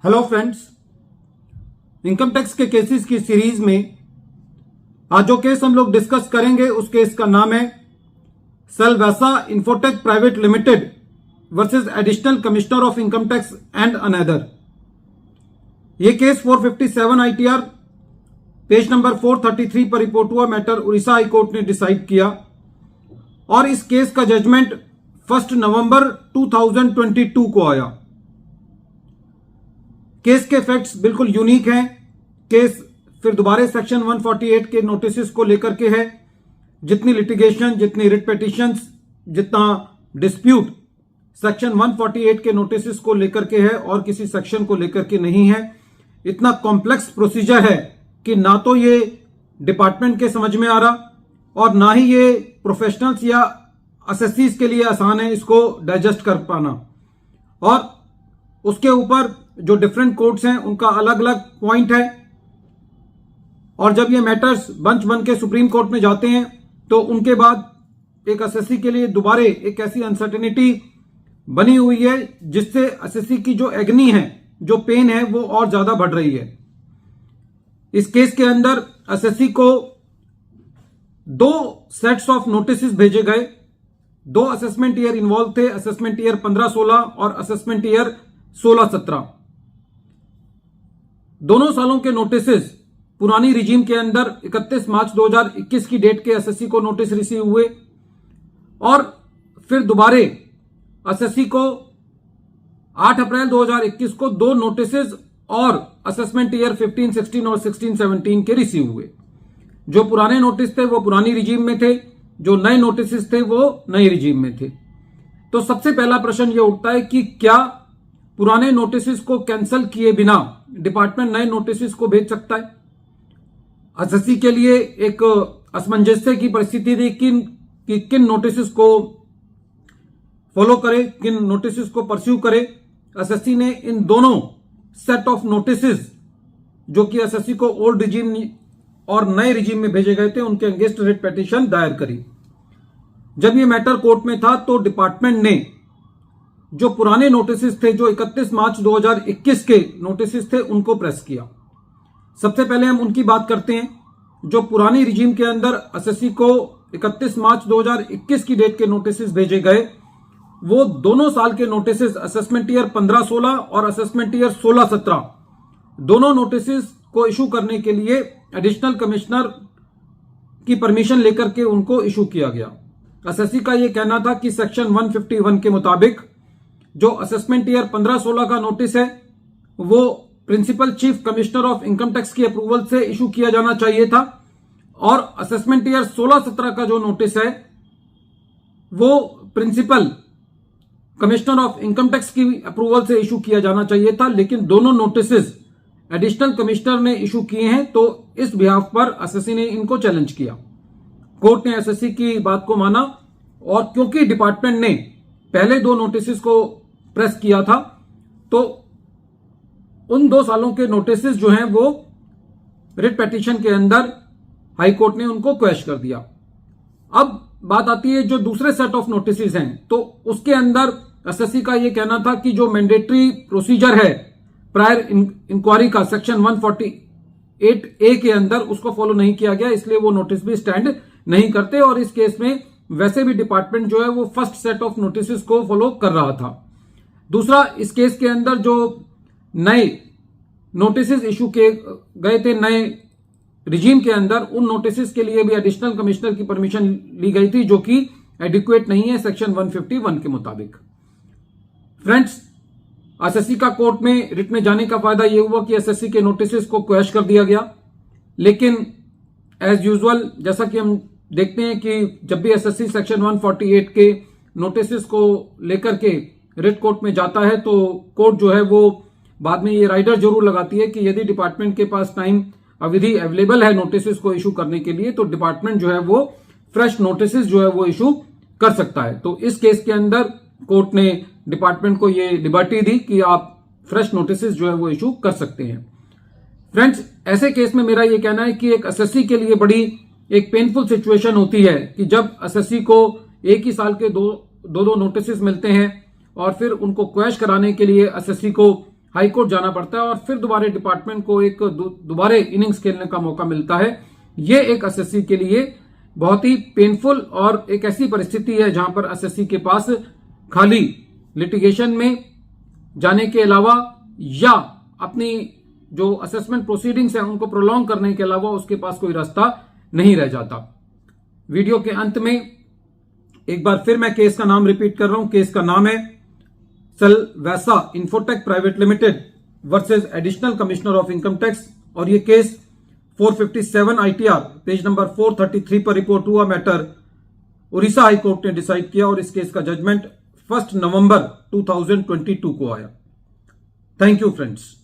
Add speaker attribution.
Speaker 1: Hello friends, income tax के cases की series में आज जो केस हम लोग डिस्कस करेंगे उस केस का नाम है Selvesa Infotech private limited versus additional commissioner of income tax and another. ये केस 457 ITR पेज नंबर 433 पर रिपोर्ट हुआ। मैटर उड़ीसा हाई कोर्ट ने डिसाइड किया और इस केस का जजमेंट 1 नवंबर 2022 को आया। केस के फैक्ट्स बिल्कुल यूनिक हैं। केस फिर दोबारा सेक्शन 148 के नोटिस को लेकर के है। जितनी लिटिगेशन, जितनी रिट पिटीशंस, जितना डिस्प्यूट सेक्शन 148 के नोटिस को लेकर के है और किसी सेक्शन को लेकर के नहीं है। इतना कॉम्प्लेक्स प्रोसीजर है कि ना तो ये डिपार्टमेंट के समझ में आ रहा और ना ही ये प्रोफेशनल्स या असेसीज के लिए आसान है इसको डाइजेस्ट कर पाना। और उसके ऊपर जो डिफरेंट कोर्ट्स हैं उनका अलग अलग पॉइंट है और जब ये मैटर्स बंच बन के सुप्रीम कोर्ट में जाते हैं तो उनके बाद एक असेसी के लिए दोबारा एक ऐसी अनसर्टेनिटी बनी हुई है जिससे असेसी की जो एग्नी है, जो पेन है, वो और ज्यादा बढ़ रही है। इस केस के अंदर असेसी को 2 सेट्स ऑफ नोटिस भेजे गए। 2 असेसमेंट ईयर इन्वॉल्व थे, असेसमेंट ईयर 15-16 और असेसमेंट ईयर 16-17। दोनों सालों के नोटिसेस पुरानी रिजीम के अंदर 31 मार्च 2021 की डेट के एसएससी को नोटिस रिसीव हुए और फिर दोबारा एसएससी को 8 अप्रैल 2021 को 2 नोटिसेस और असेसमेंट ईयर 15, 16 और 16, 17 के रिसीव हुए। जो पुराने नोटिस थे वो पुरानी रिजीम में थे, जो नए नोटिस थे वो नई रिजीम में थे। तो सबसे पहला प्रश्न ये उठता है कि क्या पुराने नोटिस को कैंसिल किए बिना डिपार्टमेंट नए नोटिस को भेज सकता है? एसएससी के लिए एक असमंजस्य की परिस्थिति थी कि किन नोटिस को फॉलो करे, किन नोटिस को परस्यू करे। एसएससी ने इन दोनों सेट ऑफ नोटिस जो कि एसएससी को ओल्ड रिजीम और नए रिजीम में भेजे गए थे उनके अगेंस्ट रिट पिटीशन दायर करी। जब ये मैटर कोर्ट में था तो डिपार्टमेंट ने जो पुराने नोटिस थे, जो 31 मार्च 2021 के नोटिस थे, उनको प्रेस किया। सबसे पहले हम उनकी बात करते हैं। जो पुरानी रिजीम के अंदर एसएससी को 31 मार्च 2021 की डेट के नोटिस भेजे गए, वो दोनों साल के नोटिस असेसमेंट ईयर 15-16 और असेसमेंट ईयर 16-17 दोनों नोटिस को इशू करने के लिए एडिशनल कमिश्नर की परमिशन लेकर के उनको इशू किया गया। एसएससी का यह कहना था कि सेक्शन 151 के मुताबिक जो असेसमेंट ईयर 15-16 का नोटिस है वो principal chief commissioner of income tax की अप्रूवल से इशू किया जाना चाहिए था और असेसमेंट ईयर 16-17 का जो नोटिस है वो principal commissioner of income tax की अप्रूवल से इशू किया जाना चाहिए था। लेकिन दोनों नोटिस एडिशनल कमिश्नर ने इशू किए हैं तो इस बिहाफ पर एसएससी ने इनको चैलेंज किया। कोर्ट ने एसएससी की बात को माना और क्योंकि डिपार्टमेंट ने पहले 2 नोटिस को प्रेस किया था तो उन 2 सालों के नोटिस जो हैं वो रिट पिटीशन के अंदर हाई कोर्ट ने उनको क्वैश कर दिया। अब बात आती है जो दूसरे सेट ऑफ नोटिस हैं तो उसके अंदर एसएससी का यह कहना था कि जो मैंडेटरी प्रोसीजर है प्रायर इंक्वायरी का सेक्शन 148A के अंदर उसको फॉलो नहीं किया गया, इसलिए वो नोटिस भी स्टैंड नहीं करते और इस केस में वैसे भी डिपार्टमेंट जो है वो फर्स्ट सेट ऑफ नोटिस को फॉलो कर रहा था। दूसरा, इस केस के अंदर जो नए नोटिस इशू किए गए थे नए रिजीम के अंदर, उन नोटिस के लिए भी एडिशनल कमिश्नर की परमिशन ली गई थी जो कि एडिक्वेट नहीं है सेक्शन 151 के मुताबिक। फ्रेंड्स, एसएससी का कोर्ट में रिट में जाने का फायदा यह हुआ कि एसएससी के नोटिस को क्वैश कर दिया गया। लेकिन एज यूजुअल जैसा कि हम देखते हैं कि जब भी एसएससी सेक्शन 148 के नोटिस को लेकर के रिट कोर्ट में जाता है तो कोर्ट जो है वो बाद में ये राइडर जरूर लगाती है कि यदि डिपार्टमेंट के पास टाइम अवधि अवेलेबल है नोटिस को इशू करने के लिए तो डिपार्टमेंट जो है वो फ्रेश नोटिस जो है वो इशू कर सकता है। तो इस केस के अंदर कोर्ट ने डिपार्टमेंट को ये लिबर्टी दी कि आप फ्रेश नोटिस जो है वो इशू कर सकते हैं। फ्रेंड्स, ऐसे केस में मेरा ये कहना है कि एक एसएससी के लिए बड़ी एक पेनफुल सिचुएशन होती है कि जब एसएससी को एक ही साल के दो नोटिस मिलते हैं और फिर उनको क्वैश कराने के लिए एसएससी को हाईकोर्ट जाना पड़ता है और फिर दोबारा डिपार्टमेंट को एक दोबारा इनिंग्स खेलने का मौका मिलता है। ये एक एसएससी के लिए बहुत ही पेनफुल और एक ऐसी परिस्थिति है जहां पर एसएससी के पास खाली लिटिगेशन में जाने के अलावा या अपनी जो असेसमेंट प्रोसीडिंग्स हैं उनको प्रोलॉन्ग करने के अलावा उसके पास कोई रास्ता नहीं रह जाता। वीडियो के अंत में एक बार फिर मैं केस का नाम रिपीट कर रहा हूं। केस का नाम है Selvesa Infotech private limited versus additional commissioner of income tax और ये केस 457 आईटीआर पेज नंबर 433 पर रिपोर्ट हुआ मैटर उड़ीसा हाई कोर्ट ने डिसाइड किया और इस केस का जजमेंट 1 नवंबर 2022 को आया। Thank you friends.